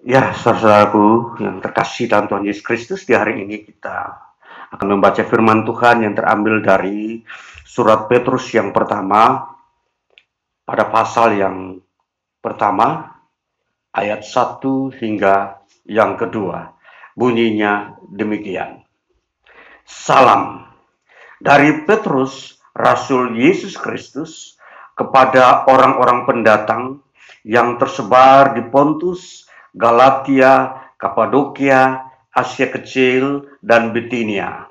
Ya, saudaraku yang terkasih dalam Tuhan Yesus Kristus, di hari ini kita akan membaca firman Tuhan yang terambil dari surat Petrus yang pertama, pada pasal yang pertama, ayat 1 hingga yang kedua. Bunyinya demikian. Salam dari Petrus, Rasul Yesus Kristus, kepada orang-orang pendatang yang tersebar di Pontus, Galatia, Kapadokia, Asia Kecil, dan Bitinia,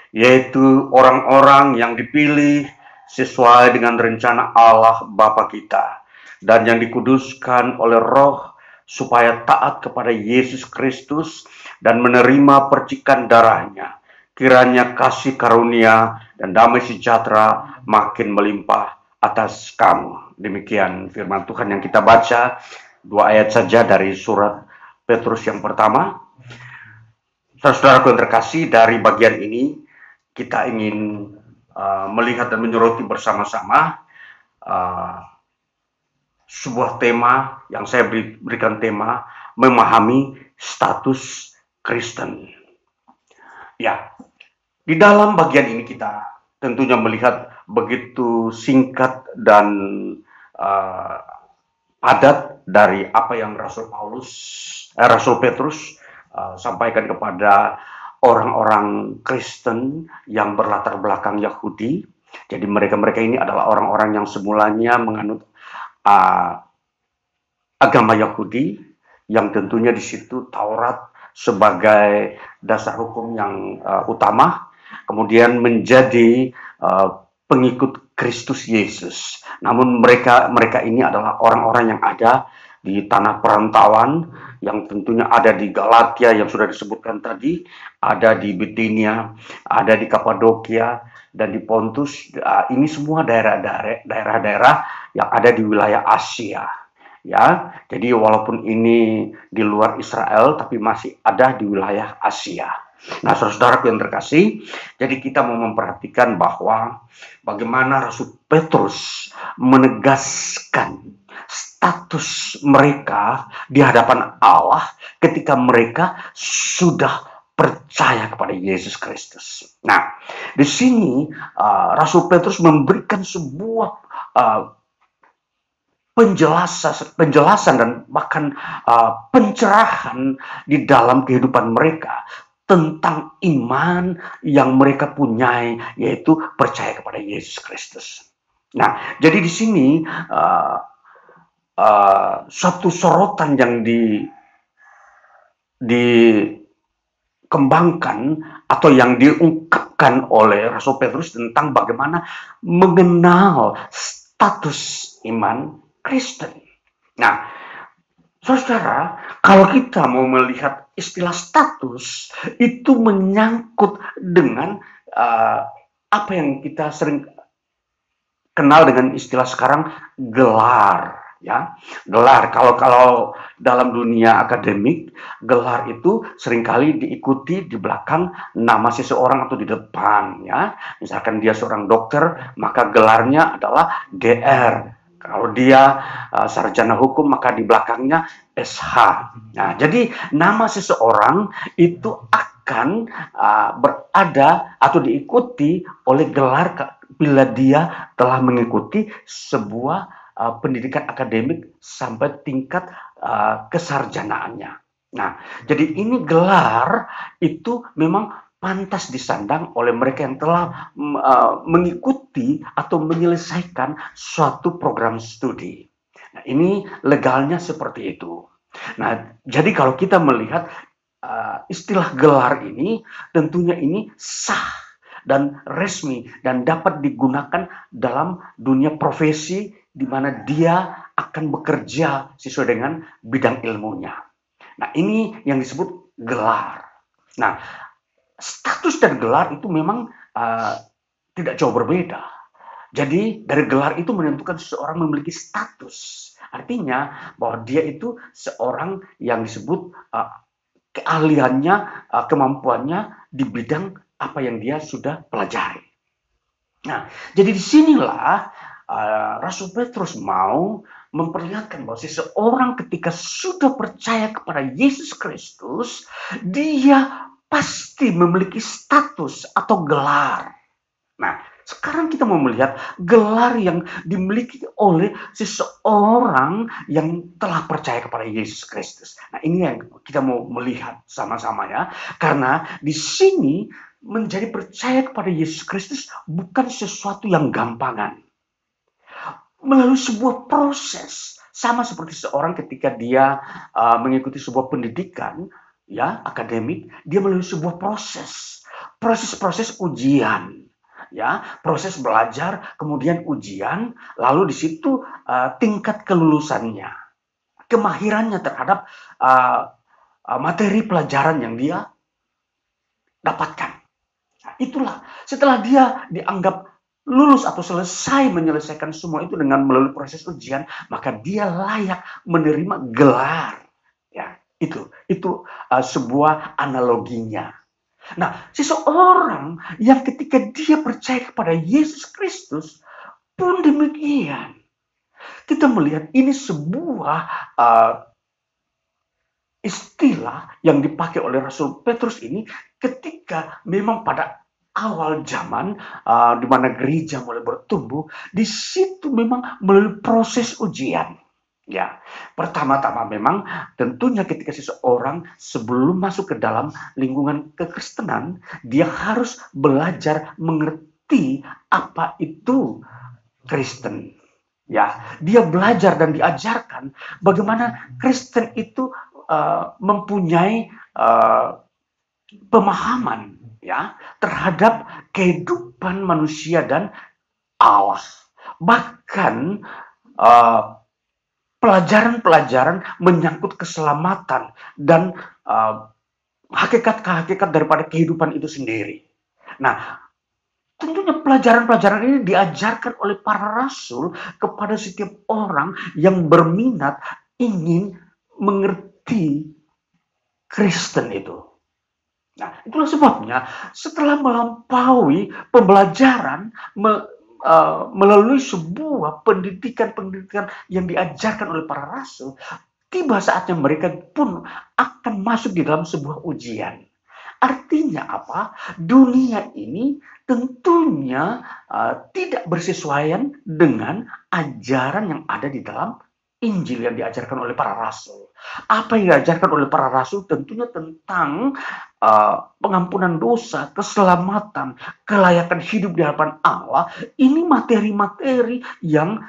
yaitu orang-orang yang dipilih sesuai dengan rencana Allah Bapa kita, dan yang dikuduskan oleh Roh supaya taat kepada Yesus Kristus dan menerima percikan darahnya. Kiranya kasih karunia dan damai sejahtera makin melimpah atas kamu. Demikian firman Tuhan yang kita baca, 2 ayat saja dari surat Petrus yang pertama. Saudara-saudaraku yang terkasih, dari bagian ini kita ingin melihat dan menyoroti bersama-sama uh, sebuah tema yang saya berikan tema memahami status Kristen. Ya, di dalam bagian ini kita tentunya melihat begitu singkat dan uh, padat dari apa yang Rasul Petrus sampaikan kepada orang-orang Kristen yang berlatar belakang Yahudi. Jadi mereka-mereka ini adalah orang-orang yang semulanya menganut uh, agama Yahudi, yang tentunya di situ Taurat sebagai dasar hukum yang utama, kemudian menjadi pengikut Kristus Yesus. Namun mereka ini adalah orang-orang yang ada di tanah perantauan, yang tentunya ada di Galatia yang sudah disebutkan tadi, ada di Bitinia, ada di Kapadokia, dan di Pontus. Ini semua daerah-daerah yang ada di wilayah Asia. Ya, jadi walaupun ini di luar Israel, tapi masih ada di wilayah Asia. Nah, saudara-saudaraku yang terkasih, jadi kita mau memperhatikan bahwa bagaimana Rasul Petrus menegaskan status mereka di hadapan Allah ketika mereka sudah percaya kepada Yesus Kristus. Nah, di sini Rasul Petrus memberikan sebuah penjelasan dan bahkan pencerahan di dalam kehidupan mereka tentang iman yang mereka punyai, yaitu percaya kepada Yesus Kristus. Nah, jadi di sini satu sorotan yang dikembangkan atau yang diungkapkan oleh Rasul Petrus tentang bagaimana mengenal status iman Kristen. Nah, saudara, kalau kita mau melihat istilah status, itu menyangkut dengan apa yang kita sering kenal dengan istilah sekarang gelar. Ya, gelar. Kalau dalam dunia akademik, gelar itu seringkali diikuti di belakang nama seseorang atau di depan. Ya, misalkan dia seorang dokter, maka gelarnya adalah DR. Kalau dia sarjana hukum, maka di belakangnya SH. Nah, jadi nama seseorang itu akan berada atau diikuti oleh gelar bila dia telah mengikuti sebuah pendidikan akademik sampai tingkat kesarjanaannya. Nah, jadi ini gelar itu memang pantas disandang oleh mereka yang telah mengikuti atau menyelesaikan suatu program studi. Nah, ini legalnya seperti itu. Nah, jadi kalau kita melihat istilah gelar ini, tentunya ini sah dan resmi dan dapat digunakan dalam dunia profesi di mana dia akan bekerja sesuai dengan bidang ilmunya. Nah, ini yang disebut gelar. Nah, status dan gelar itu memang tidak jauh berbeda. Jadi dari gelar itu menentukan seseorang memiliki status. Artinya bahwa dia itu seorang yang disebut keahliannya, kemampuannya di bidang apa yang dia sudah pelajari. Nah, jadi disinilah Rasul Petrus mau memperlihatkan bahwa seseorang ketika sudah percaya kepada Yesus Kristus, dia pasti memiliki status atau gelar. Nah, sekarang kita mau melihat gelar yang dimiliki oleh seseorang yang telah percaya kepada Yesus Kristus. Nah, ini yang kita mau melihat sama-sama ya. Karena di sini menjadi percaya kepada Yesus Kristus bukan sesuatu yang gampangan. Melalui sebuah proses. Sama seperti seorang ketika dia mengikuti sebuah pendidikan ya akademik, dia melalui sebuah proses. Proses-proses ujian. Ya, proses belajar, kemudian ujian, lalu di situ tingkat kelulusannya, kemahirannya terhadap materi pelajaran yang dia dapatkan. Nah, itulah setelah dia dianggap lulus atau selesai menyelesaikan semua itu dengan melalui proses ujian, maka dia layak menerima gelar. Ya, itu sebuah analoginya. Nah, seseorang yang ketika dia percaya kepada Yesus Kristus pun demikian. Kita melihat ini sebuah istilah yang dipakai oleh Rasul Petrus ini ketika memang pada awal zaman di mana gereja mulai bertumbuh, di situ memang melalui proses ujian. Ya, pertama-tama memang tentunya ketika seseorang sebelum masuk ke dalam lingkungan kekristenan, dia harus belajar mengerti apa itu Kristen. Ya, dia belajar dan diajarkan bagaimana Kristen itu mempunyai pemahaman ya terhadap kehidupan manusia dan Allah. Bahkan pelajaran-pelajaran menyangkut keselamatan dan hakikat-hakikat daripada kehidupan itu sendiri. Nah, tentunya pelajaran-pelajaran ini diajarkan oleh para rasul kepada setiap orang yang berminat ingin mengerti Kristen itu. Nah, itulah sebabnya setelah melampaui pembelajaran melalui sebuah pendidikan yang diajarkan oleh para rasul, tiba saatnya mereka pun akan masuk di dalam sebuah ujian. Artinya apa? Dunia ini tentunya tidak bersesuaian dengan ajaran yang ada di dalam Injil yang diajarkan oleh para rasul. Apa yang diajarkan oleh para rasul tentunya tentang pengampunan dosa, keselamatan, kelayakan hidup di hadapan Allah. Ini materi-materi yang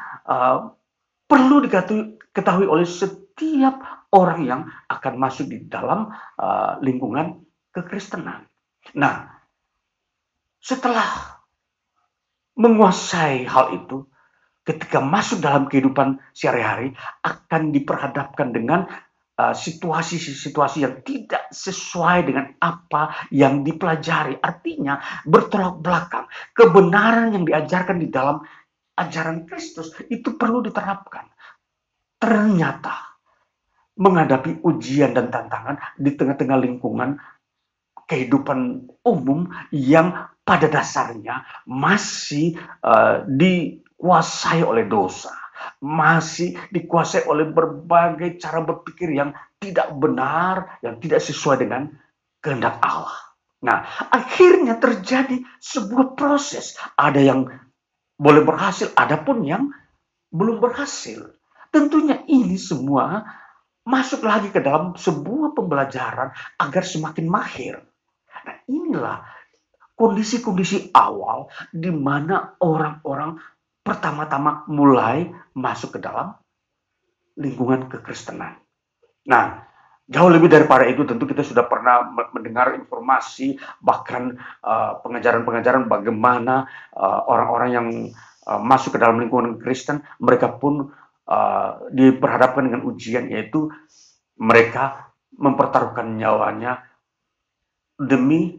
perlu diketahui oleh setiap orang yang akan masuk di dalam lingkungan kekristenan. Nah, setelah menguasai hal itu, ketika masuk dalam kehidupan sehari-hari akan diperhadapkan dengan situasi-situasi yang tidak sesuai dengan apa yang dipelajari. Artinya bertolak belakang. Kebenaran yang diajarkan di dalam ajaran Kristus itu perlu diterapkan. Ternyata menghadapi ujian dan tantangan di tengah-tengah lingkungan kehidupan umum yang pada dasarnya masih dikuasai oleh dosa, masih dikuasai oleh berbagai cara berpikir yang tidak benar, yang tidak sesuai dengan kehendak Allah. Nah, akhirnya terjadi sebuah proses. Ada yang boleh berhasil, ada pun yang belum berhasil. Tentunya ini semua masuk lagi ke dalam sebuah pembelajaran agar semakin mahir. Nah, inilah kondisi-kondisi awal di mana orang-orang pertama-tama mulai masuk ke dalam lingkungan kekristenan. Nah, jauh lebih daripada itu tentu kita sudah pernah mendengar informasi bahkan pengajaran-pengajaran bagaimana orang-orang yang masuk ke dalam lingkungan Kristen, mereka pun diperhadapkan dengan ujian, yaitu mereka mempertaruhkan nyawanya demi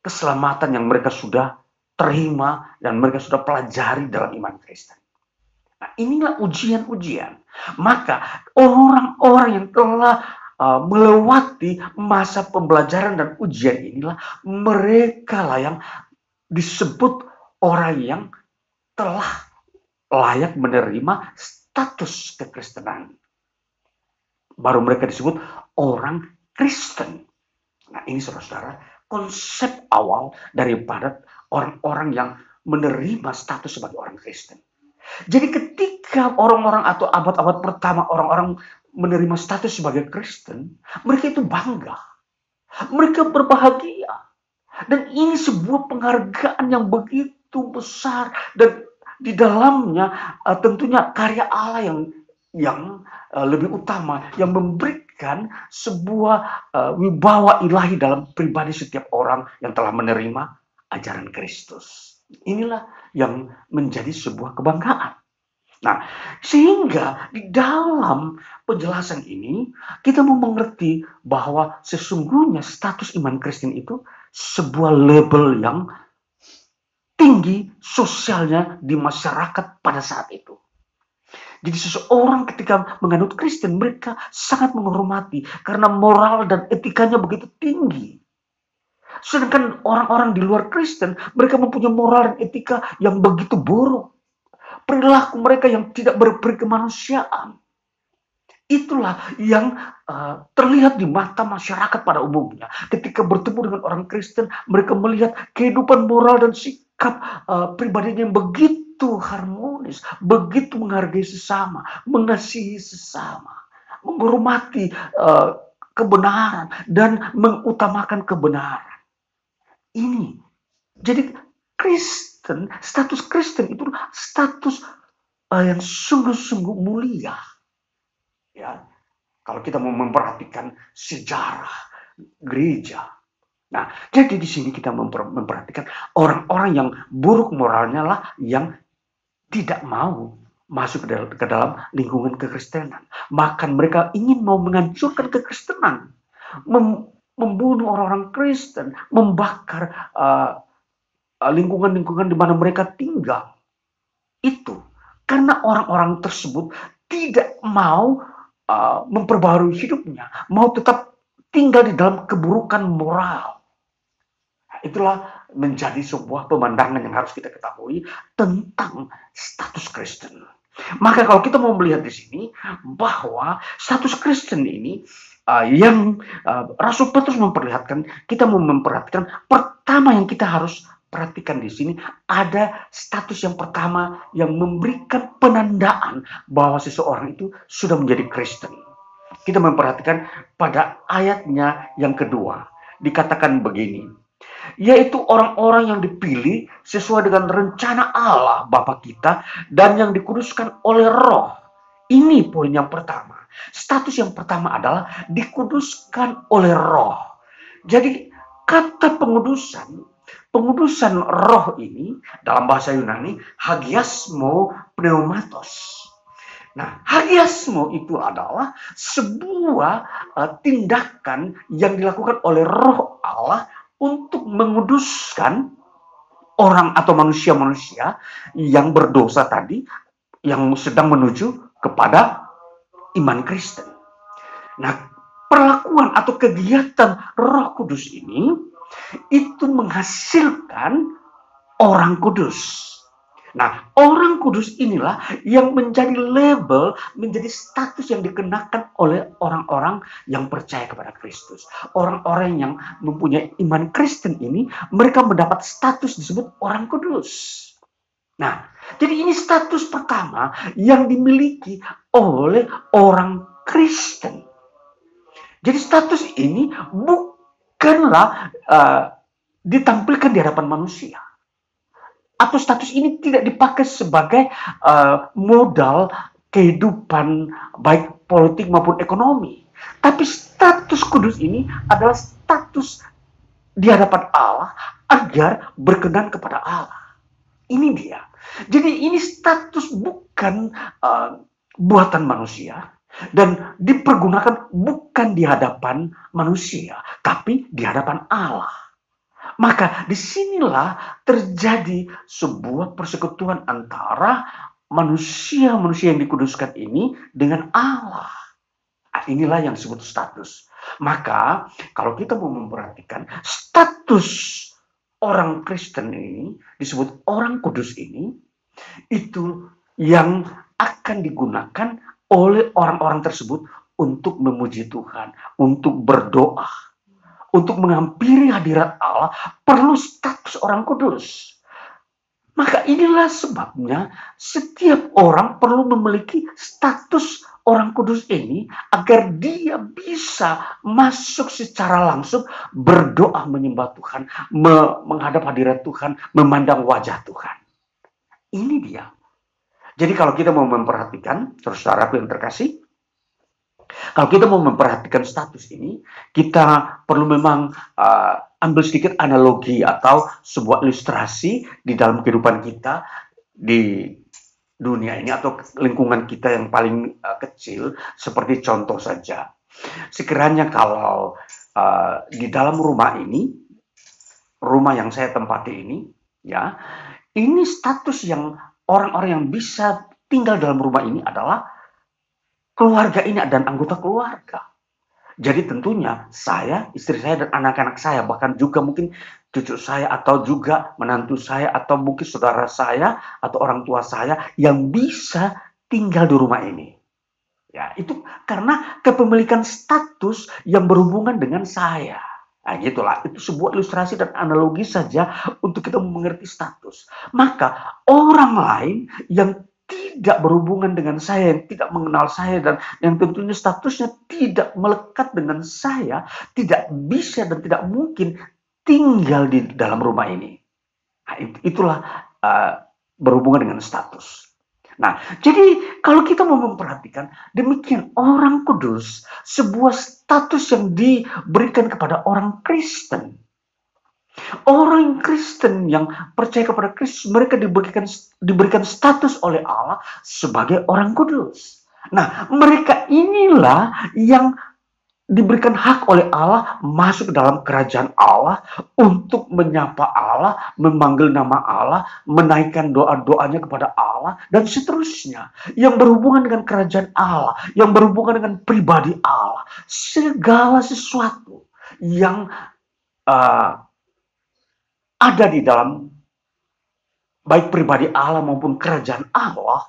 keselamatan yang mereka sudah terima dan mereka sudah pelajari dalam iman Kristen. Nah, inilah ujian-ujian. Maka orang-orang yang telah melewati masa pembelajaran dan ujian inilah mereka lah yang disebut orang yang telah layak menerima status kekristenan. Baru mereka disebut orang Kristen. Nah, ini saudara-saudara, konsep awal daripada orang-orang yang menerima status sebagai orang Kristen. Jadi ketika orang-orang atau abad-abad pertama orang-orang menerima status sebagai Kristen, mereka itu bangga. Mereka berbahagia. Dan ini sebuah penghargaan yang begitu besar. Dan di dalamnya tentunya karya Allah yang lebih utama, yang memberikan sebuah wibawa ilahi dalam pribadi setiap orang yang telah menerima ajaran Kristus. Inilah yang menjadi sebuah kebanggaan. Nah, sehingga di dalam penjelasan ini kita mau mengerti bahwa sesungguhnya status iman Kristen itu sebuah label yang tinggi sosialnya di masyarakat pada saat itu. Jadi seseorang ketika menganut Kristen, mereka sangat menghormati karena moral dan etikanya begitu tinggi. Sedangkan orang-orang di luar Kristen, mereka mempunyai moral dan etika yang begitu buruk. Perilaku mereka yang tidak berperi kemanusiaan. Itulah yang terlihat di mata masyarakat pada umumnya. Ketika bertemu dengan orang Kristen, mereka melihat kehidupan moral dan sikap pribadinya yang begitu harmonis, begitu menghargai sesama, mengasihi sesama, menghormati kebenaran, dan mengutamakan kebenaran. Ini. Jadi Kristen, status Kristen itu status yang sungguh-sungguh mulia. Ya, kalau kita mau memperhatikan sejarah gereja. Nah, jadi di sini kita memperhatikan orang-orang yang buruk moralnya lah yang tidak mau masuk ke dalam lingkungan kekristenan. Bahkan mereka ingin mau menghancurkan kekristenan, membunuh orang-orang Kristen, membakar lingkungan-lingkungan di mana mereka tinggal. Itu karena orang-orang tersebut tidak mau memperbarui hidupnya, mau tetap tinggal di dalam keburukan moral. Itulah menjadi sebuah pemandangan yang harus kita ketahui tentang status Kristen. Maka kalau kita mau melihat di sini bahwa status Kristen ini yang Rasul Petrus memperlihatkan, kita mau memperhatikan pertama yang kita harus perhatikan di sini ada status yang pertama yang memberikan penandaan bahwa seseorang itu sudah menjadi Kristen. Kita memperhatikan pada ayatnya yang kedua dikatakan begini, yaitu orang-orang yang dipilih sesuai dengan rencana Allah Bapa kita dan yang dikuduskan oleh Roh. Ini poin yang pertama. Status yang pertama adalah dikuduskan oleh Roh. Jadi kata pengudusan roh ini dalam bahasa Yunani hagiasmo pneumatos. Nah, hagiasmo itu adalah sebuah tindakan yang dilakukan oleh Roh Allah untuk menguduskan orang atau manusia-manusia yang berdosa tadi, yang sedang menuju kepada iman Kristen. Nah, perlakuan atau kegiatan Roh Kudus ini itu menghasilkan orang kudus. Nah, orang kudus inilah yang menjadi label, menjadi status yang dikenakan oleh orang-orang yang percaya kepada Kristus. Orang-orang yang mempunyai iman Kristen ini, mereka mendapat status disebut orang kudus. Nah, jadi ini status pertama yang dimiliki oleh orang Kristen. Jadi status ini bukanlah ditampilkan di hadapan manusia. Atau status ini tidak dipakai sebagai modal kehidupan baik politik maupun ekonomi. Tapi status kudus ini adalah status di hadapan Allah agar berkenan kepada Allah. Ini dia. Jadi ini status bukan buatan manusia dan dipergunakan bukan di hadapan manusia, tapi di hadapan Allah. Maka disinilah terjadi sebuah persekutuan antara manusia-manusia yang dikuduskan ini dengan Allah. Inilah yang disebut status. Maka kalau kita mau memperhatikan status orang Kristen ini, disebut orang kudus ini, itu yang akan digunakan oleh orang-orang tersebut untuk memuji Tuhan, untuk berdoa, untuk menghampiri hadirat Allah, perlu status orang kudus. Maka inilah sebabnya setiap orang perlu memiliki status orang kudus ini agar dia bisa masuk secara langsung berdoa menyembah Tuhan, menghadap hadirat Tuhan, memandang wajah Tuhan. Ini dia. Jadi kalau kita mau memperhatikan, saudaraku yang terkasih, kalau kita mau memperhatikan status ini, kita perlu memang ambil sedikit analogi atau sebuah ilustrasi di dalam kehidupan kita di dunia ini atau lingkungan kita yang paling kecil, seperti contoh saja. Sekiranya kalau di dalam rumah ini, rumah yang saya tempati ini, ya, ini status yang orang-orang yang bisa tinggal dalam rumah ini adalah keluarga ini dan anggota keluarga. Jadi tentunya saya, istri saya, dan anak-anak saya, bahkan juga mungkin cucu saya atau juga menantu saya atau mungkin saudara saya atau orang tua saya yang bisa tinggal di rumah ini. Ya, itu karena kepemilikan status yang berhubungan dengan saya. Nah, gitulah. Itu sebuah ilustrasi dan analogi saja untuk kita mengerti status. Maka orang lain yang tidak berhubungan dengan saya, yang tidak mengenal saya, dan yang tentunya statusnya tidak melekat dengan saya, tidak bisa dan tidak mungkin tinggal di dalam rumah ini. Nah, itulah berhubungan dengan status. Nah, jadi kalau kita mau memperhatikan, demikian orang kudus, sebuah status yang diberikan kepada orang Kristen. Orang Kristen yang percaya kepada Kristus, mereka diberikan status oleh Allah sebagai orang kudus. Nah, mereka inilah yang diberikan hak oleh Allah masuk ke dalam kerajaan Allah untuk menyapa Allah, memanggil nama Allah, menaikkan doa-doanya kepada Allah, dan seterusnya. Yang berhubungan dengan kerajaan Allah, yang berhubungan dengan pribadi Allah. Segala sesuatu yang ada di dalam baik pribadi Allah maupun kerajaan Allah,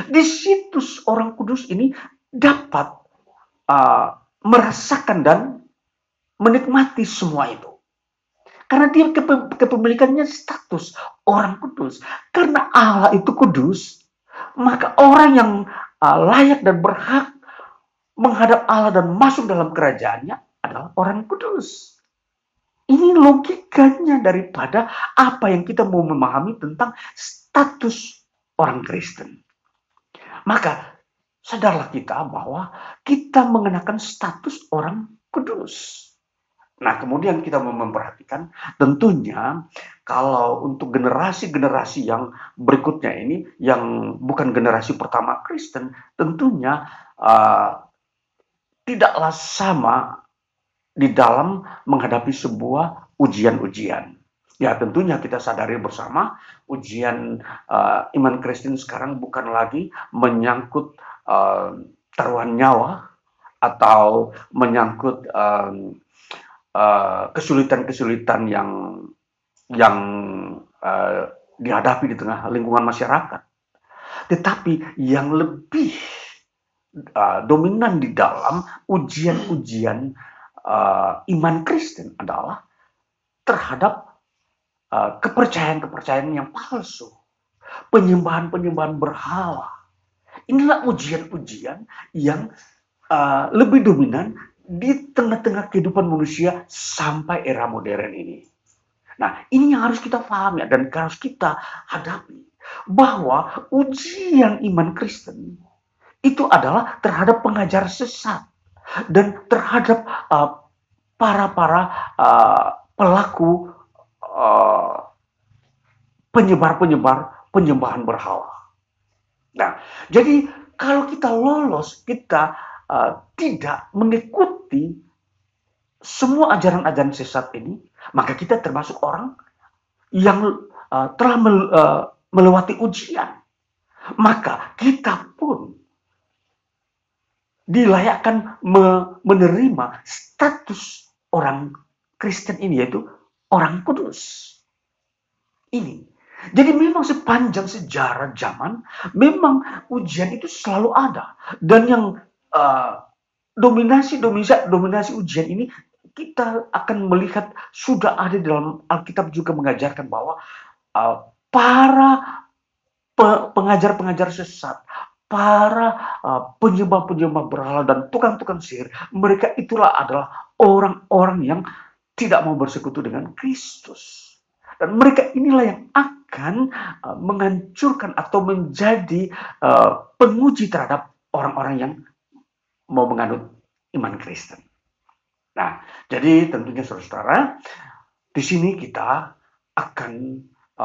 di situs orang kudus ini dapat merasakan dan menikmati semua itu. Karena dia kepemilikannya status orang kudus. Karena Allah itu kudus, maka orang yang layak dan berhak menghadap Allah dan masuk dalam kerajaannya adalah orang kudus. Ini logikanya daripada apa yang kita mau memahami tentang status orang Kristen. Maka sadarlah kita bahwa kita mengenakan status orang kudus. Nah, kemudian kita mau memperhatikan, tentunya kalau untuk generasi-generasi yang berikutnya ini, yang bukan generasi pertama Kristen, tentunya tidaklah sama di dalam menghadapi sebuah ujian-ujian. Ya, tentunya kita sadari bersama, ujian iman Kristen sekarang bukan lagi menyangkut taruhan nyawa atau menyangkut kesulitan-kesulitan yang dihadapi di tengah lingkungan masyarakat. Tetapi yang lebih dominan di dalam ujian-ujian iman Kristen adalah terhadap kepercayaan-kepercayaan yang palsu, penyembahan-penyembahan berhala. Inilah ujian-ujian yang lebih dominan di tengah-tengah kehidupan manusia sampai era modern ini. Nah, ini yang harus kita pahami dan harus kita hadapi. Bahwa ujian iman Kristen itu adalah terhadap pengajar sesat dan terhadap para pelaku penyebar-penyebar penyembahan berhala. Nah, jadi kalau kita lolos, kita tidak mengikuti semua ajaran-ajaran sesat ini, maka kita termasuk orang yang telah melewati ujian. Maka kita pun dilayakkan menerima status orang Kristen ini, yaitu orang kudus. Ini. Jadi memang sepanjang sejarah zaman, memang ujian itu selalu ada. Dan yang uh, dominasi ujian ini kita akan melihat sudah ada di dalam Alkitab juga mengajarkan bahwa para pengajar-pengajar sesat, para penyembah-penyembah berhala dan tukang-tukang sihir, mereka itulah adalah orang-orang yang tidak mau bersekutu dengan Kristus. Dan mereka inilah yang akan menghancurkan atau menjadi penguji terhadap orang-orang yang mau menganut iman Kristen. Nah, jadi tentunya saudara-saudara, di sini kita akan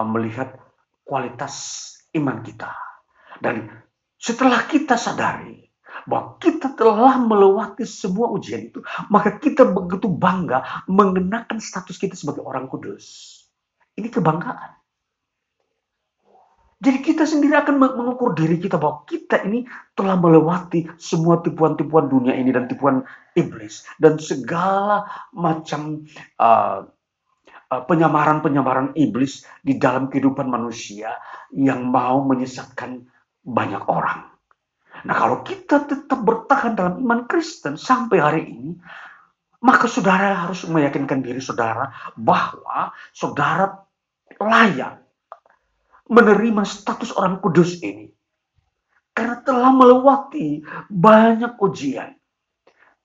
melihat kualitas iman kita. Dan setelah kita sadari bahwa kita telah melewati semua ujian itu, maka kita begitu bangga mengenakan status kita sebagai orang kudus. Ini kebanggaan. Jadi kita sendiri akan mengukur diri kita bahwa kita ini telah melewati semua tipuan-tipuan dunia ini dan tipuan iblis dan segala macam penyamaran-penyamaran iblis di dalam kehidupan manusia yang mau menyesatkan banyak orang. Nah, kalau kita tetap bertahan dalam iman Kristen sampai hari ini, maka saudara harus meyakinkan diri saudara bahwa saudara layak menerima status orang kudus ini. Karena telah melewati banyak ujian.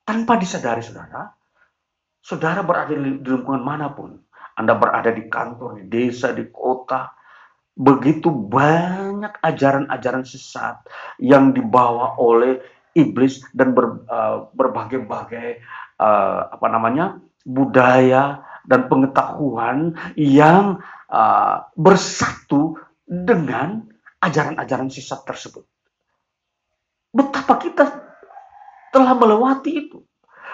Tanpa disadari saudara, saudara berada di lingkungan manapun. Anda berada di kantor, di desa, di kota. Begitu banyak ajaran-ajaran sesat yang dibawa oleh iblis dan berbagai-bagai budaya dan pengetahuan yang bersatu dengan ajaran-ajaran sesat tersebut. Betapa kita telah melewati itu.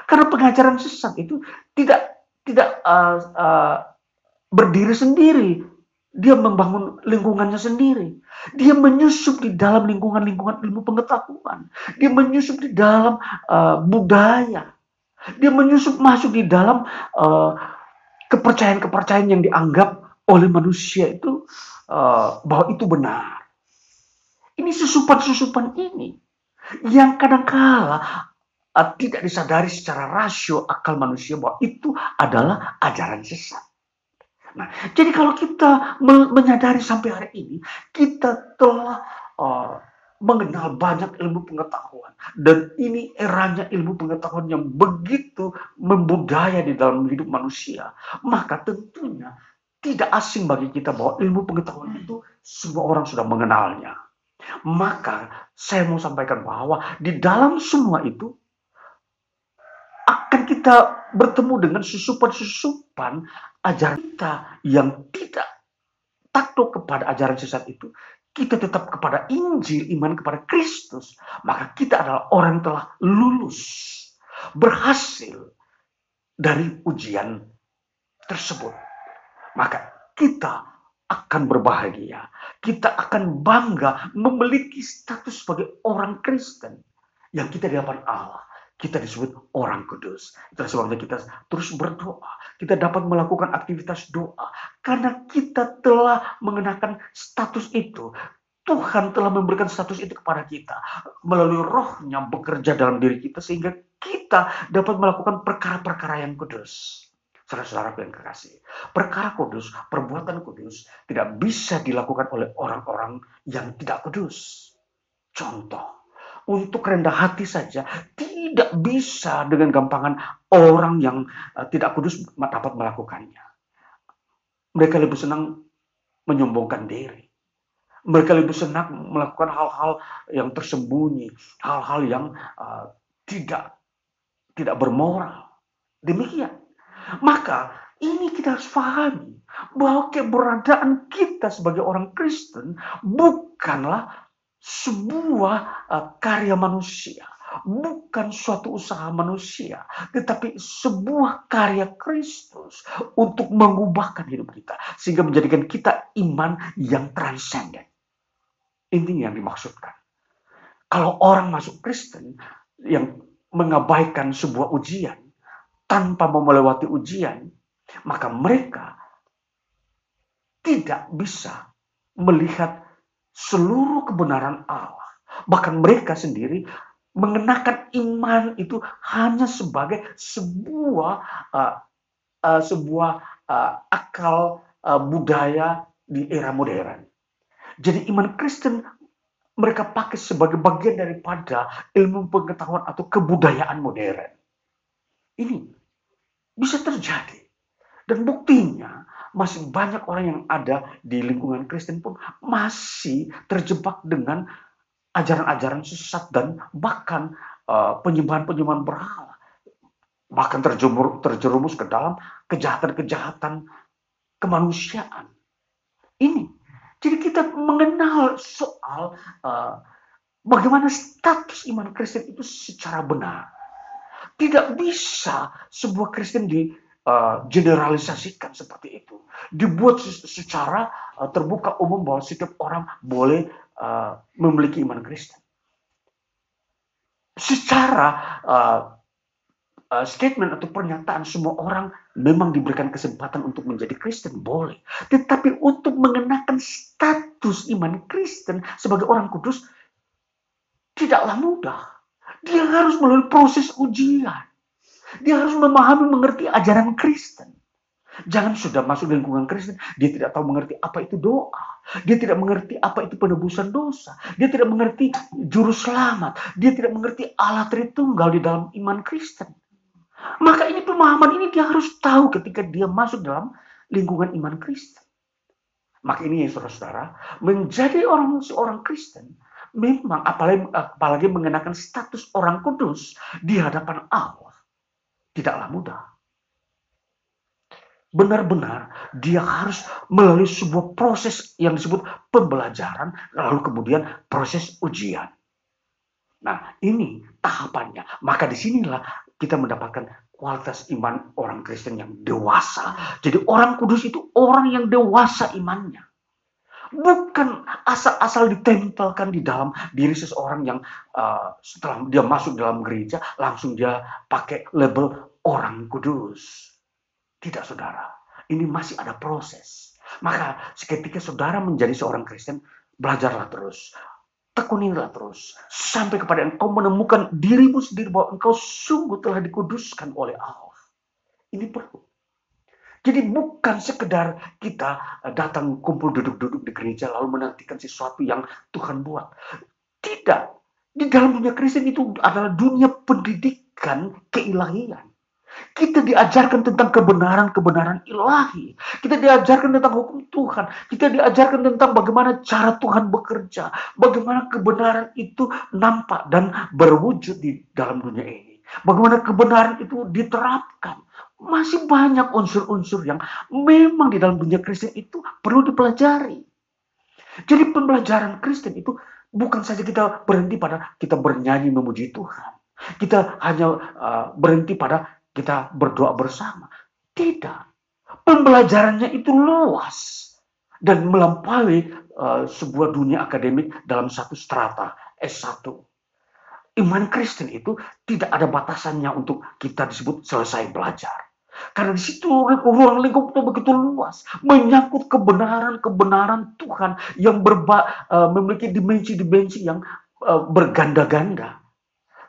Karena pengajaran sesat itu tidak berdiri sendiri. Dia membangun lingkungannya sendiri. Dia menyusup di dalam lingkungan-lingkungan ilmu pengetahuan. Dia menyusup di dalam budaya. Dia menyusup masuk di dalam kepercayaan-kepercayaan yang dianggap oleh manusia itu bahwa itu benar. Ini susupan-susupan ini yang kadangkala tidak disadari secara rasio akal manusia bahwa itu adalah ajaran sesat. Nah, jadi kalau kita menyadari sampai hari ini, kita telah mengenal banyak ilmu pengetahuan. Dan ini eranya ilmu pengetahuan yang begitu membudaya di dalam hidup manusia. Maka tentunya tidak asing bagi kita bahwa ilmu pengetahuan itu semua orang sudah mengenalnya. Maka saya mau sampaikan bahwa di dalam semua itu akan kita bertemu dengan susupan-susupan ajaran kita yang tidak takluk kepada ajaran sesat itu. Kita tetap kepada Injil, iman kepada Kristus. Maka kita adalah orang yang telah lulus, berhasil dari ujian tersebut. Maka kita akan berbahagia. Kita akan bangga memiliki status sebagai orang Kristen yang kita di hadapan Allah. Kita disebut orang kudus. Itulah sebabnya kita terus berdoa. Kita dapat melakukan aktivitas doa. Karena kita telah mengenakan status itu. Tuhan telah memberikan status itu kepada kita. Melalui rohnya bekerja dalam diri kita. Sehingga kita dapat melakukan perkara-perkara yang kudus. Saudara-saudara yang kekasih. Perkara kudus, perbuatan kudus tidak bisa dilakukan oleh orang-orang yang tidak kudus. Contoh. Untuk rendah hati saja tidak bisa dengan gampangan orang yang tidak kudus dapat melakukannya. Mereka lebih senang menyombongkan diri. Mereka lebih senang melakukan hal-hal yang tersembunyi, hal-hal yang tidak bermoral. Demikian. Maka ini kita harus pahami bahwa keberadaan kita sebagai orang Kristen bukanlah sebuah karya manusia, bukan suatu usaha manusia, tetapi sebuah karya Kristus untuk mengubahkan hidup kita, sehingga menjadikan kita iman yang transenden. Ini yang dimaksudkan. Kalau orang masuk Kristen yang mengabaikan sebuah ujian, tanpa melewati ujian, maka mereka tidak bisa melihat seluruh kebenaran Allah. Bahkan mereka sendiri mengenakan iman itu hanya sebagai sebuah uh, akal budaya di era modern. Jadi iman Kristen mereka pakai sebagai bagian daripada ilmu pengetahuan atau kebudayaan modern. Ini bisa terjadi. Dan buktinya masih banyak orang yang ada di lingkungan Kristen pun masih terjebak dengan ajaran-ajaran sesat dan bahkan penyembahan-penyembahan berhala. Bahkan terjerumus ke dalam kejahatan-kejahatan kemanusiaan. Ini. Jadi kita mengenal soal bagaimana status iman Kristen itu secara benar. Tidak bisa sebuah Kristen generalisasikan seperti itu. Dibuat secara terbuka umum bahwa setiap orang boleh memiliki iman Kristen. Secara statement atau pernyataan semua orang memang diberikan kesempatan untuk menjadi Kristen, boleh. Tetapi untuk mengenakan status iman Kristen sebagai orang kudus, tidaklah mudah. Dia harus melalui proses ujian. Dia harus memahami, mengerti ajaran Kristen. Jangan sudah masuk lingkungan Kristen, dia tidak tahu mengerti apa itu doa. Dia tidak mengerti apa itu penebusan dosa. Dia tidak mengerti juru selamat. Dia tidak mengerti Allah Tritunggal di dalam iman Kristen. Maka ini pemahaman ini dia harus tahu ketika dia masuk dalam lingkungan iman Kristen. Maka ini ya saudara-saudara, menjadi seorang Kristen memang apalagi mengenakan status orang kudus di hadapan Allah tidaklah mudah. Benar-benar dia harus melalui sebuah proses yang disebut pembelajaran, lalu kemudian proses ujian. Nah, ini tahapannya. Maka disinilah kita mendapatkan kualitas iman orang Kristen yang dewasa. Jadi orang kudus itu orang yang dewasa imannya. Bukan asal-asal ditempelkan di dalam diri seseorang yang setelah dia masuk dalam gereja, langsung dia pakai label orang kudus. Tidak, saudara. Ini masih ada proses. Maka ketika saudara menjadi seorang Kristen, belajarlah terus. Tekunilah terus. Sampai kepada engkau menemukan dirimu sendiri bahwa engkau sungguh telah dikuduskan oleh Allah. Ini perlu. Jadi bukan sekedar kita datang kumpul duduk-duduk di gereja lalu menantikan sesuatu yang Tuhan buat. Tidak. Di dalam dunia Kristen itu adalah dunia pendidikan keilahian. Kita diajarkan tentang kebenaran-kebenaran ilahi. Kita diajarkan tentang hukum Tuhan. Kita diajarkan tentang bagaimana cara Tuhan bekerja. Bagaimana kebenaran itu nampak dan berwujud di dalam dunia ini. Bagaimana kebenaran itu diterapkan. Masih banyak unsur-unsur yang memang di dalam dunia Kristen itu perlu dipelajari. Jadi pembelajaran Kristen itu bukan saja kita berhenti pada kita bernyanyi memuji Tuhan. Kita hanya berhenti pada kita berdoa bersama. Tidak. Pembelajarannya itu luas. Dan melampaui sebuah dunia akademik dalam satu strata S1. Iman Kristen itu tidak ada batasannya untuk kita disebut selesai belajar. Karena di situ ruang lingkup itu begitu luas. Menyangkut kebenaran-kebenaran Tuhan yang memiliki dimensi-dimensi yang berganda-ganda.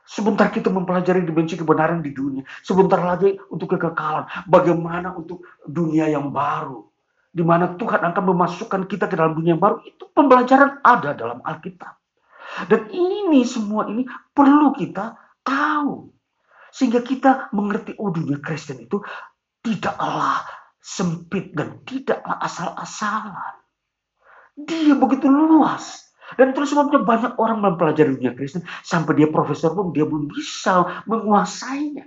Sebentar kita mempelajari dimensi kebenaran di dunia. Sebentar lagi untuk kekekalan. Bagaimana untuk dunia yang baru. Di mana Tuhan akan memasukkan kita ke dalam dunia yang baru. Itu pembelajaran ada dalam Alkitab. Dan ini semua ini perlu kita tahu. Sehingga kita mengerti dunia Kristen itu tidaklah sempit dan tidaklah asal-asalan. Dia begitu luas. Dan terus sebabnya banyak orang mempelajari dunia Kristen sampai dia profesor pun dia belum bisa menguasainya.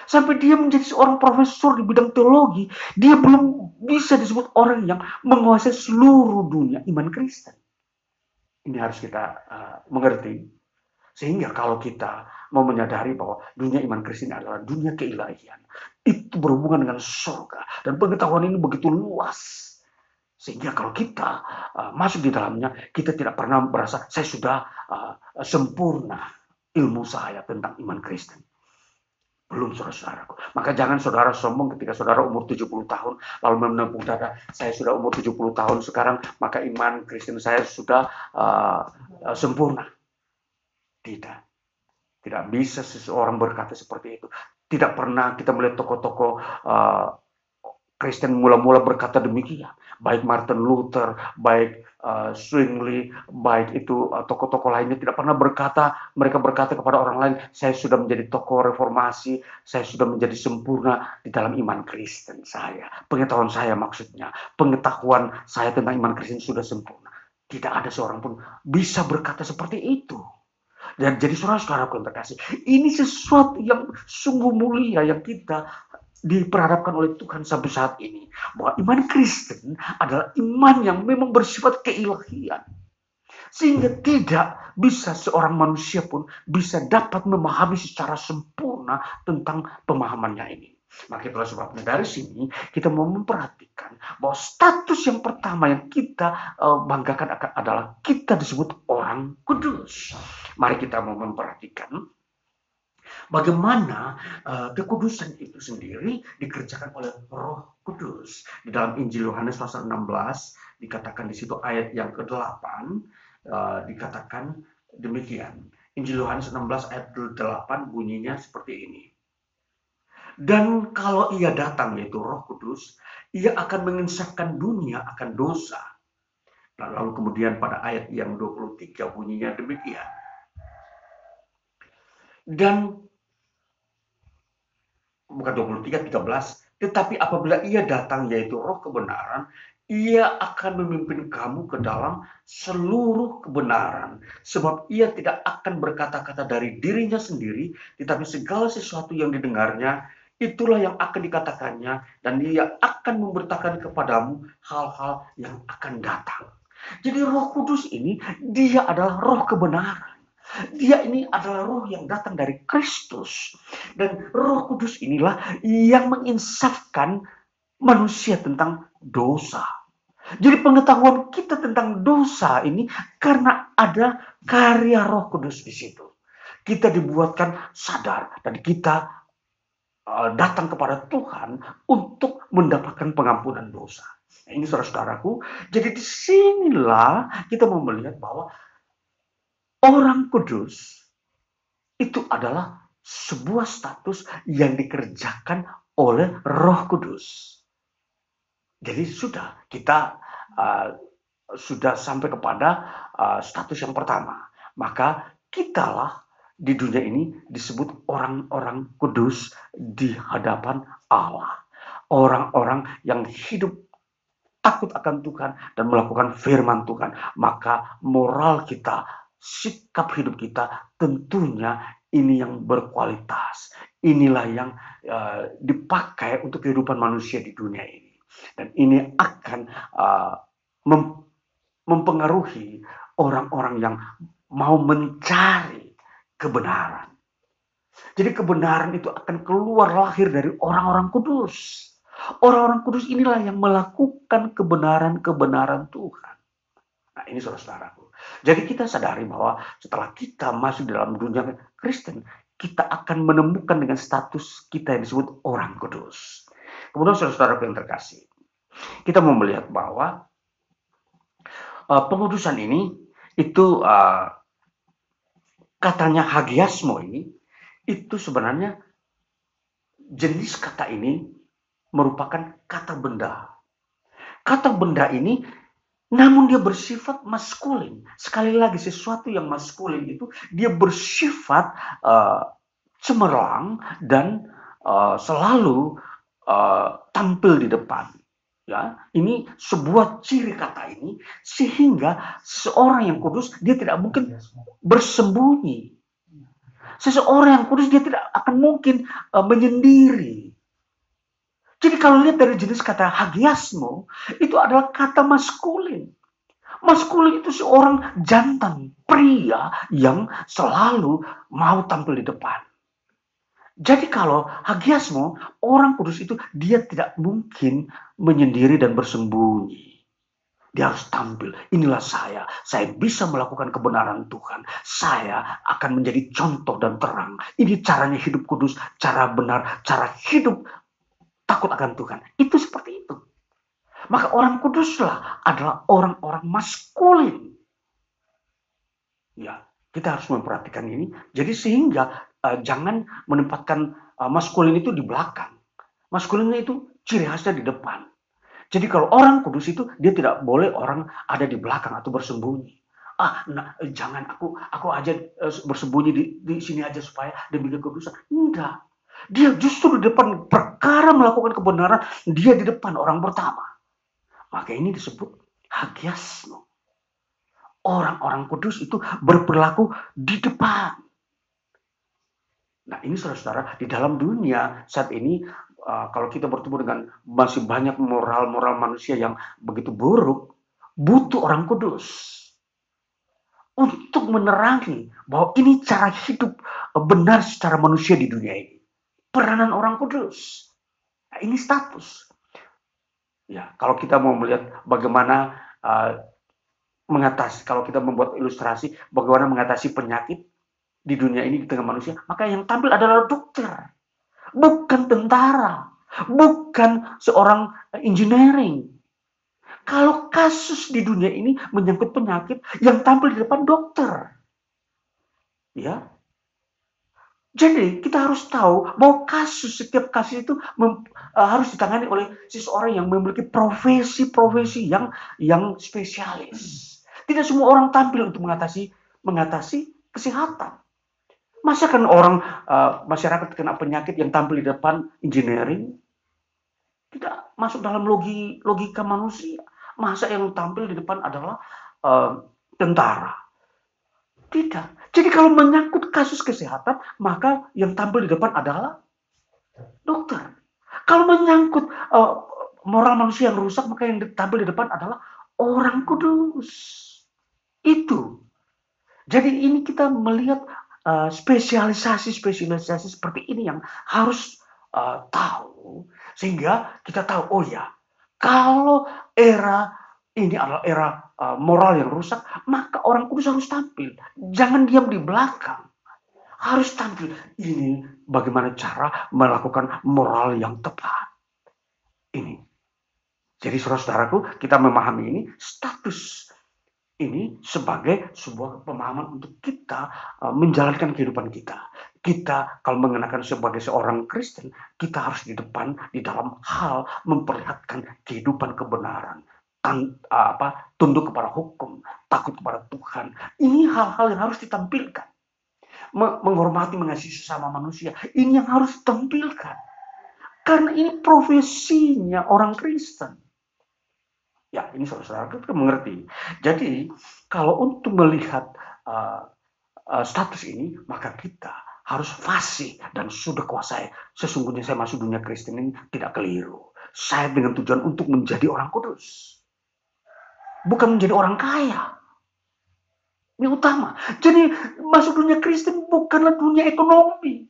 Sampai dia menjadi seorang profesor di bidang teologi, dia belum bisa disebut orang yang menguasai seluruh dunia iman Kristen. Ini harus kita mengerti. Sehingga kalau kita mau menyadari bahwa dunia iman Kristen adalah dunia keilahian, itu berhubungan dengan surga. Dan pengetahuan ini begitu luas. Sehingga kalau kita masuk di dalamnya, kita tidak pernah merasa saya sudah sempurna ilmu saya tentang iman Kristen. Belum, saudara-saudaraku. Maka jangan saudara sombong ketika saudara umur 70 tahun, lalu menepuk dada, saya sudah umur 70 tahun sekarang, maka iman Kristen saya sudah sempurna. Tidak. Tidak bisa seseorang berkata seperti itu. Tidak pernah kita melihat tokoh-tokoh Kristen mula-mula berkata demikian. Baik Martin Luther, baik Zwingli, baik itu tokoh-tokoh lainnya tidak pernah mereka berkata kepada orang lain, saya sudah menjadi tokoh reformasi, saya sudah menjadi sempurna di dalam iman Kristen saya. Pengetahuan saya maksudnya, pengetahuan saya tentang iman Kristen sudah sempurna. Tidak ada seorang pun bisa berkata seperti itu. Dan jadi saudara-saudaraku yang terkasih, ini sesuatu yang sungguh mulia yang kita diperhadapkan oleh Tuhan sampai saat ini. Bahwa iman Kristen adalah iman yang memang bersifat keilahian. Sehingga tidak bisa seorang manusia pun bisa dapat memahami secara sempurna tentang pemahamannya ini. Maka itulah sebabnya dari sini kita mau memperhatikan bahwa status yang pertama yang kita banggakan adalah kita disebut orang kudus. Mari kita mau memperhatikan bagaimana kekudusan itu sendiri dikerjakan oleh Roh Kudus. Di dalam Injil Yohanes pasal 16 dikatakan di situ ayat yang ke-8 dikatakan demikian. Injil Yohanes 16 ayat 8 bunyinya seperti ini. Dan kalau ia datang, yaitu Roh Kudus, ia akan menginsafkan dunia akan dosa. Lalu kemudian pada ayat yang 23 bunyinya demikian. Dan bukan 23, 13, tetapi apabila ia datang, yaitu Roh kebenaran, ia akan memimpin kamu ke dalam seluruh kebenaran. Sebab ia tidak akan berkata-kata dari dirinya sendiri, tetapi segala sesuatu yang didengarnya, itulah yang akan dikatakannya, dan ia akan memberitakan kepadamu hal-hal yang akan datang. Jadi Roh Kudus ini, dia adalah Roh kebenaran. Dia ini adalah roh yang datang dari Kristus. Dan Roh Kudus inilah yang menginsafkan manusia tentang dosa. Jadi pengetahuan kita tentang dosa ini karena ada karya Roh Kudus di situ. Kita dibuatkan sadar dan kita datang kepada Tuhan untuk mendapatkan pengampunan dosa. Nah, ini saudara-saudaraku, jadi disinilah kita mau melihat bahwa orang kudus itu adalah sebuah status yang dikerjakan oleh Roh Kudus. Jadi sudah kita sudah sampai kepada status yang pertama. Maka kitalah di dunia ini disebut orang-orang kudus di hadapan Allah. Orang-orang yang hidup takut akan Tuhan dan melakukan firman Tuhan. Maka moral kita, sikap hidup kita tentunya ini yang berkualitas. Inilah yang dipakai untuk kehidupan manusia di dunia ini. Dan ini akan mempengaruhi orang-orang yang mau mencari kebenaran. Jadi kebenaran itu akan keluar lahir dari orang-orang kudus. Orang-orang kudus inilah yang melakukan kebenaran-kebenaran Tuhan. Nah ini saudara-saudaraku. Jadi kita sadari bahwa setelah kita masuk dalam dunia Kristen, kita akan menemukan dengan status kita yang disebut orang kudus. Kemudian saudara-saudaraku yang terkasih, kita mau melihat bahwa pengudusan ini itu katanya hagiasmo ini, itu sebenarnya jenis kata ini merupakan kata benda. Kata benda ini namun dia bersifat maskulin. Sekali lagi sesuatu yang maskulin itu dia bersifat cemerlang dan selalu tampil di depan. Ya, ini sebuah ciri kata ini sehingga seorang yang kudus dia tidak mungkin bersembunyi. Seseorang yang kudus dia tidak akan mungkin menyendiri. Jadi kalau lihat dari jenis kata hagiasmo, itu adalah kata maskulin. Maskulin itu seorang jantan, pria yang selalu mau tampil di depan. Jadi kalau hagiasmo, orang kudus itu dia tidak mungkin menyendiri dan bersembunyi. Dia harus tampil. Inilah saya. Saya bisa melakukan kebenaran Tuhan. Saya akan menjadi contoh dan terang. Ini caranya hidup kudus, cara benar, cara hidup takut akan Tuhan. Itu seperti itu. Maka orang kuduslah adalah orang-orang maskulin. Ya, kita harus memperhatikan ini. Jadi sehingga jangan menempatkan maskulin itu di belakang. Maskulinnya itu ciri khasnya di depan. Jadi kalau orang kudus itu dia tidak boleh orang ada di belakang atau bersembunyi. Jangan aku aja bersembunyi di sini aja supaya demi kekudusan. Enggak. Dia justru di depan perkara melakukan kebenaran, dia di depan orang pertama. Maka ini disebut hagiasno. Orang-orang kudus itu berperilaku di depan. Nah ini saudara-saudara, di dalam dunia saat ini, kalau kita bertemu dengan masih banyak moral-moral manusia yang begitu buruk, butuh orang kudus untuk menerangi bahwa ini cara hidup benar secara manusia di dunia ini. Peranan orang kudus. Nah, ini status. Ya, kalau kita mau melihat bagaimana mengatasi, kalau kita membuat ilustrasi bagaimana mengatasi penyakit di dunia ini di tengah manusia, maka yang tampil adalah dokter, bukan tentara, bukan seorang engineering. Kalau kasus di dunia ini menyangkut penyakit, yang tampil di depan dokter. Ya. Jadi kita harus tahu bahwa setiap kasus itu harus ditangani oleh seseorang yang memiliki profesi-profesi yang spesialis. Tidak semua orang tampil untuk mengatasi kesehatan. Masa kan orang masyarakat kena penyakit yang tampil di depan engineering? Tidak masuk dalam logika manusia. Masa yang tampil di depan adalah tentara? Tidak. Jadi kalau menyangkut kasus kesehatan, maka yang tampil di depan adalah dokter. Kalau menyangkut moral manusia yang rusak, maka yang tampil di depan adalah orang kudus. Itu. Jadi ini kita melihat spesialisasi seperti ini yang harus tahu. Sehingga kita tahu, oh ya, kalau era ini adalah era moral yang rusak, maka orang kudus harus tampil. Jangan diam di belakang. Harus tampil. Ini bagaimana cara melakukan moral yang tepat. Ini. Jadi saudara-saudaraku, kita memahami ini status ini sebagai sebuah pemahaman untuk kita menjalankan kehidupan kita. Kita kalau mengenakan sebagai seorang Kristen, kita harus di depan di dalam hal memperlihatkan kehidupan kebenaran. Tunduk kepada hukum, takut kepada Tuhan. Ini hal-hal yang harus ditampilkan. Menghormati, mengasihi sesama manusia. Ini yang harus ditampilkan. Karena ini profesinya orang Kristen. Ya, ini saudara-saudara kita mengerti. Jadi, kalau untuk melihat status ini, maka kita harus fasih dan sudah kuasai. Sesungguhnya saya masuk dunia Kristen ini tidak keliru. Saya dengan tujuan untuk menjadi orang kudus. Bukan menjadi orang kaya. Ini utama. Jadi, masuk dunia Kristen bukanlah dunia ekonomi.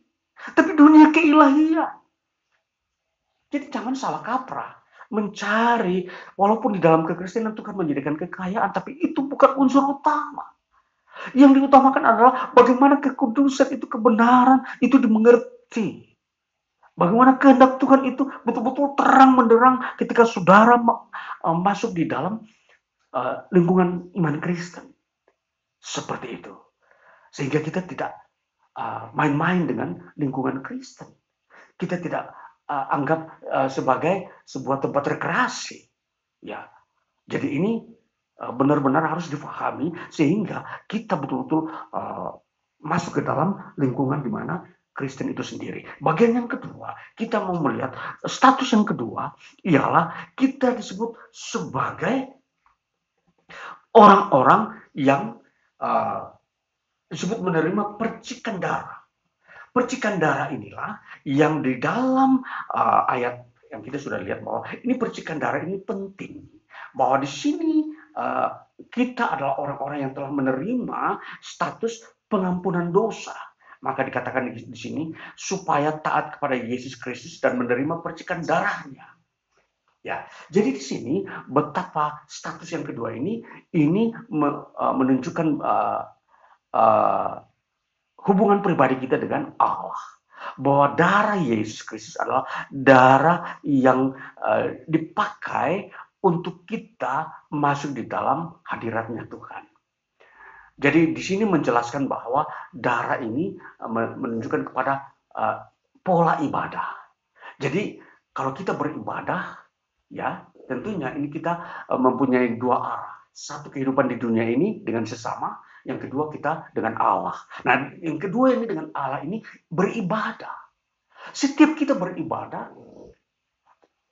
Tapi dunia keilahian. Jadi, jangan salah kaprah. Mencari, walaupun di dalam kekristenan Tuhan menjadikan kekayaan, tapi itu bukan unsur utama. Yang diutamakan adalah bagaimana kekudusan itu, kebenaran itu dimengerti. Bagaimana kehendak Tuhan itu betul-betul terang menderang ketika saudara masuk di dalam lingkungan iman Kristen. Seperti itu. Sehingga kita tidak main-main dengan lingkungan Kristen. Kita tidak anggap sebagai sebuah tempat rekreasi. Ya, jadi ini benar-benar harus difahami sehingga kita betul-betul masuk ke dalam lingkungan di mana Kristen itu sendiri. Bagian yang kedua, kita mau melihat status yang kedua ialah kita disebut sebagai orang-orang yang disebut menerima percikan darah. Percikan darah inilah yang di dalam ayat yang kita sudah lihat bahwa ini percikan darah ini penting. Bahwa di sini kita adalah orang-orang yang telah menerima status pengampunan dosa. Maka dikatakan di sini supaya taat kepada Yesus Kristus dan menerima percikan darahnya. Ya, jadi di sini betapa status yang kedua ini menunjukkan uh, hubungan pribadi kita dengan Allah. Bahwa darah Yesus Kristus adalah darah yang dipakai untuk kita masuk di dalam hadiratnya Tuhan. Jadi di sini menjelaskan bahwa darah ini menunjukkan kepada pola ibadah. Jadi kalau kita beribadah, ya tentunya ini kita mempunyai dua arah. Satu, kehidupan di dunia ini dengan sesama, yang kedua kita dengan Allah. Nah, yang kedua ini dengan Allah ini beribadah. Setiap kita beribadah,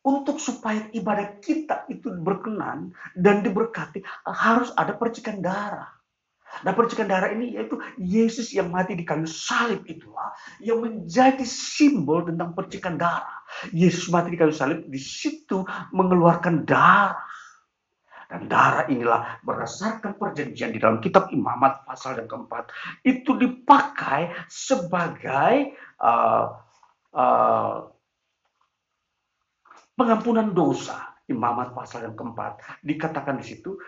untuk supaya ibadah kita itu berkenan dan diberkati, harus ada percikan darah. Nah, percikan darah ini yaitu Yesus yang mati di kayu salib, itulah yang menjadi simbol tentang percikan darah. Yesus mati di kayu salib, di situ mengeluarkan darah. Dan darah inilah berdasarkan perjanjian di dalam kitab Imamat pasal yang keempat, itu dipakai sebagai pengampunan dosa. Imamat pasal yang keempat dikatakan di situ,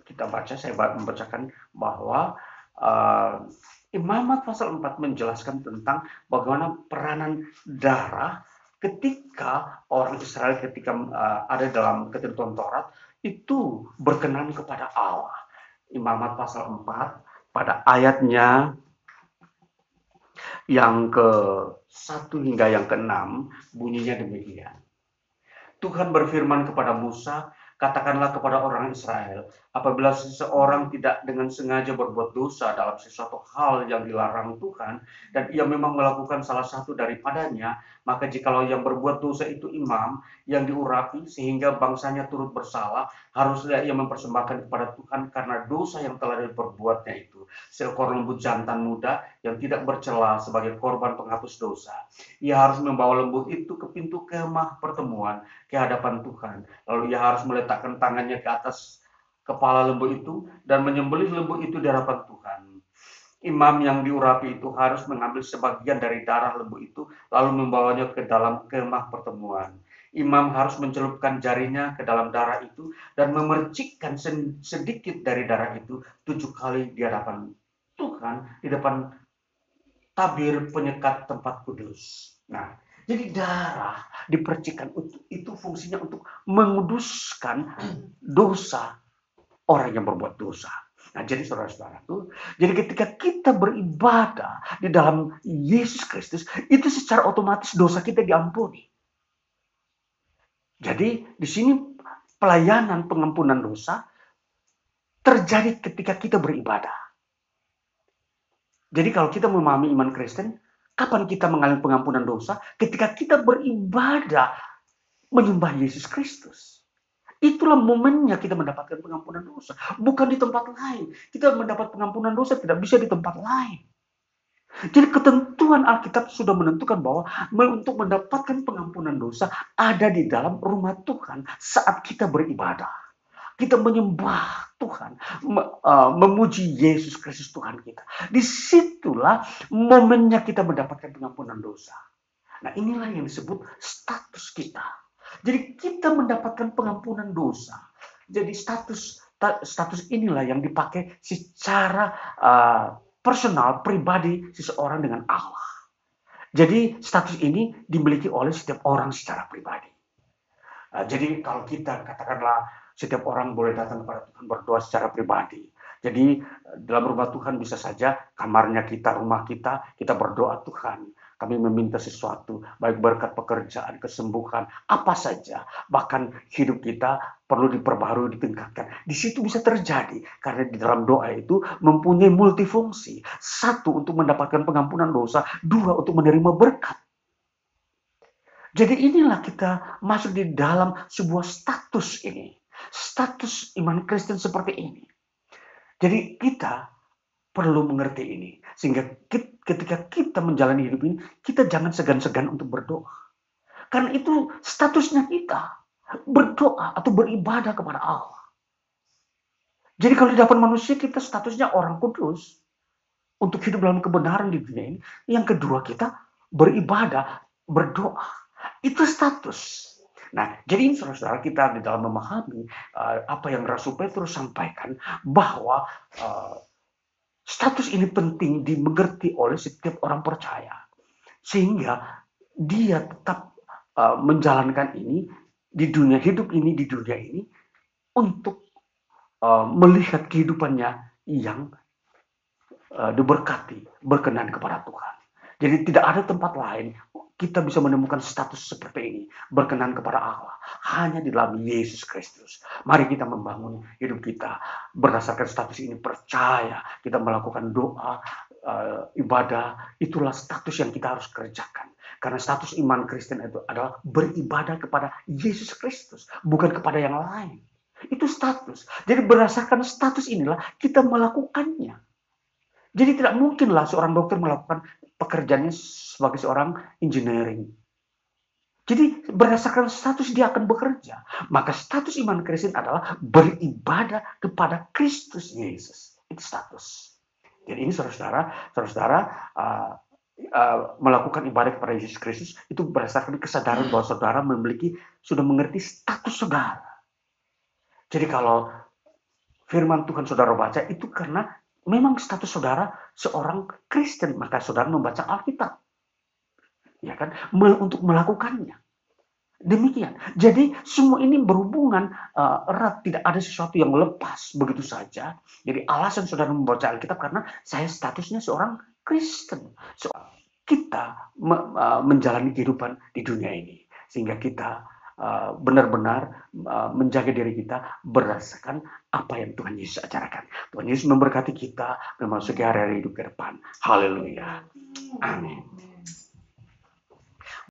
kita baca, saya membacakan bahwa Imamat pasal 4 menjelaskan tentang bagaimana peranan darah ketika orang Israel ketika ada dalam ketentuan Taurat itu berkenan kepada Allah. Imamat pasal 4 pada ayatnya yang ke-1 hingga yang ke-6 bunyinya demikian. Tuhan berfirman kepada Musa, katakanlah kepada orang Israel, apabila seseorang tidak dengan sengaja berbuat dosa dalam sesuatu hal yang dilarang Tuhan, dan ia memang melakukan salah satu daripadanya, maka jikalau yang berbuat dosa itu imam yang diurapi sehingga bangsanya turut bersalah, haruslah ia mempersembahkan kepada Tuhan karena dosa yang telah diperbuatnya itu seekor lembu jantan muda yang tidak bercela sebagai korban penghapus dosa. Ia harus membawa lembu itu ke pintu kemah pertemuan ke hadapan Tuhan. Lalu ia harus meletakkan tangannya ke atas kepala lembu itu dan menyembelih lembu itu di hadapan Tuhan. Imam yang diurapi itu harus mengambil sebagian dari darah lembu itu lalu membawanya ke dalam kemah pertemuan. Imam harus mencelupkan jarinya ke dalam darah itu dan memercikkan sedikit dari darah itu 7 kali di hadapan Tuhan, di depan tabir penyekat tempat kudus. Nah, jadi darah dipercikan itu fungsinya untuk menguduskan dosa orang yang berbuat dosa. Nah, jadi saudara-saudara tuh, jadi ketika kita beribadah di dalam Yesus Kristus, itu secara otomatis dosa kita diampuni. Jadi di sini pelayanan pengampunan dosa terjadi ketika kita beribadah. Jadi kalau kita memahami iman Kristen, kapan kita mengalami pengampunan dosa? Ketika kita beribadah menyembah Yesus Kristus. Itulah momennya kita mendapatkan pengampunan dosa. Bukan di tempat lain. Kita mendapat pengampunan dosa tidak bisa di tempat lain. Jadi ketentuan Alkitab sudah menentukan bahwa untuk mendapatkan pengampunan dosa ada di dalam rumah Tuhan saat kita beribadah. Kita menyembah Tuhan, memuji Yesus Kristus Tuhan kita. Disitulah momennya kita mendapatkan pengampunan dosa. Nah, inilah yang disebut status kita. Jadi kita mendapatkan pengampunan dosa. Jadi status inilah yang dipakai secara personal, pribadi seseorang dengan Allah. Jadi status ini dimiliki oleh setiap orang secara pribadi. Jadi kalau kita katakanlah setiap orang boleh datang kepada Tuhan berdoa secara pribadi. Jadi dalam rumah Tuhan bisa saja kamarnya kita, rumah kita berdoa, Tuhan, kami meminta sesuatu, baik berkat pekerjaan, kesembuhan, apa saja. Bahkan hidup kita perlu diperbaharui, ditingkatkan. Di situ bisa terjadi, karena di dalam doa itu mempunyai multifungsi. Satu, untuk mendapatkan pengampunan dosa. Dua, untuk menerima berkat. Jadi inilah kita masuk di dalam sebuah status ini. Status iman Kristen seperti ini. Jadi kita perlu mengerti ini. Sehingga ketika kita menjalani hidup ini, kita jangan segan-segan untuk berdoa. Karena itu statusnya kita. Berdoa atau beribadah kepada Allah. Jadi kalau di hadapan manusia kita statusnya orang kudus. Untuk hidup dalam kebenaran di dunia ini. Yang kedua kita beribadah, berdoa. Itu status. Nah, jadi ini saudara-saudara kita di dalam memahami apa yang Rasul Petrus sampaikan bahwa status ini penting dimengerti oleh setiap orang percaya. Sehingga dia tetap menjalankan ini di dunia hidup ini, di dunia ini untuk melihat kehidupannya yang diberkati, berkenan kepada Tuhan. Jadi tidak ada tempat lain kita bisa menemukan status seperti ini, berkenan kepada Allah, hanya di dalam Yesus Kristus. Mari kita membangun hidup kita berdasarkan status ini, percaya, kita melakukan doa, ibadah, itulah status yang kita harus kerjakan. Karena status iman Kristen itu adalah beribadah kepada Yesus Kristus, bukan kepada yang lain. Itu status. Jadi berdasarkan status inilah kita melakukannya. Jadi tidak mungkinlah seorang dokter melakukan pekerjaannya sebagai seorang engineering. Jadi berdasarkan status dia akan bekerja. Maka status iman Kristen adalah beribadah kepada Kristus Yesus. Itu status. Jadi ini saudara-saudara melakukan ibadah kepada Yesus Kristus itu berdasarkan kesadaran bahwa saudara sudah mengerti status saudara. Jadi kalau firman Tuhan saudara baca itu karena memang status saudara seorang Kristen, maka saudara membaca Alkitab. Ya kan? Untuk melakukannya. Demikian. Jadi semua ini berhubungan erat, tidak ada sesuatu yang lepas begitu saja. Jadi alasan saudara membaca Alkitab karena saya statusnya seorang Kristen. Kita menjalani kehidupan di dunia ini sehingga kita benar-benar menjaga diri kita berdasarkan apa yang Tuhan Yesus ajarkan. Tuhan Yesus memberkati kita memasuki hari-hari hidup ke depan. Haleluya. Amin.